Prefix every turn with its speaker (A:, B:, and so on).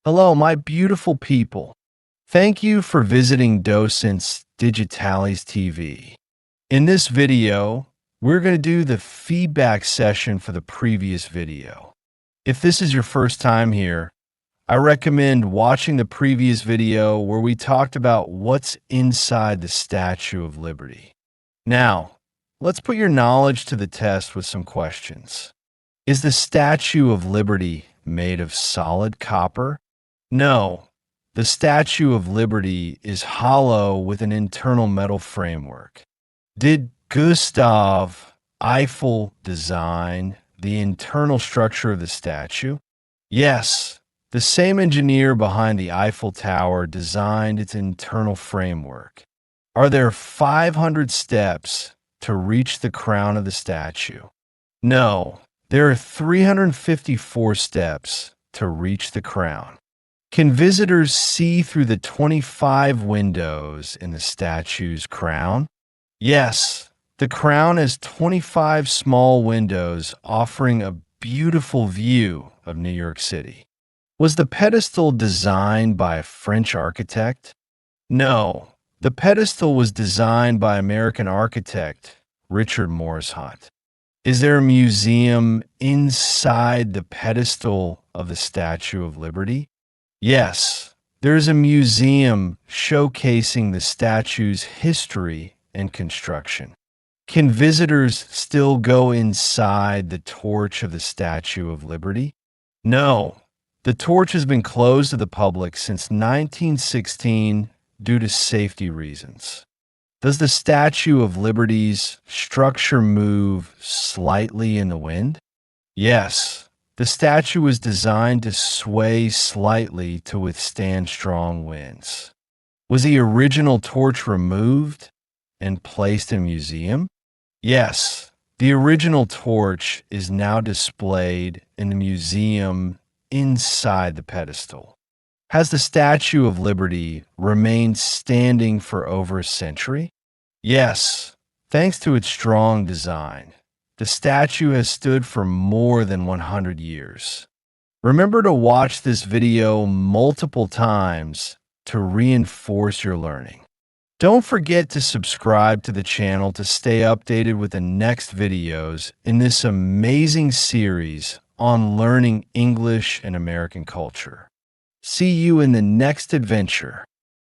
A: Hello, my beautiful people. Thank you for visiting Docentes DigitalesTV. In this video, we're going to do the feedback session for the previous video. If this is your first time here, I recommend watching the previous video where we talked about what's inside the Statue of Liberty. Now, let's put your knowledge to the test with some questions. Is the Statue of Liberty made of solid copper? No, the Statue of Liberty is hollow with an internal metal framework. Did Gustav Eiffel design the internal structure of the statue? Yes, the same engineer behind the Eiffel Tower designed its internal framework. Are there 500 steps to reach the crown of the statue? No, there are 354 steps to reach the crown. Can visitors see through the 25 windows in the statue's crown? Yes, the crown has 25 small windows offering a beautiful view of New York City. Was the pedestal designed by a French architect? No, the pedestal was designed by American architect Richard Morshout. Is there a museum inside the pedestal of the Statue of Liberty? Yes, there is a museum showcasing the statue's history and construction. Can visitors still go inside the torch of the Statue of Liberty? No, the torch has been closed to the public since 1916 due to safety reasons. Does the Statue of Liberty's structure move slightly in the wind? Yes. The statue was designed to sway slightly to withstand strong winds. Was the original torch removed and placed in a museum? Yes, the original torch is now displayed in the museum inside the pedestal. Has the Statue of Liberty remained standing for over a century? Yes, thanks to its strong design. The statue has stood for more than 100 years. Remember to watch this video multiple times to reinforce your learning. Don't forget to subscribe to the channel to stay updated with the next videos in this amazing series on learning English and American culture. See you in the next adventure.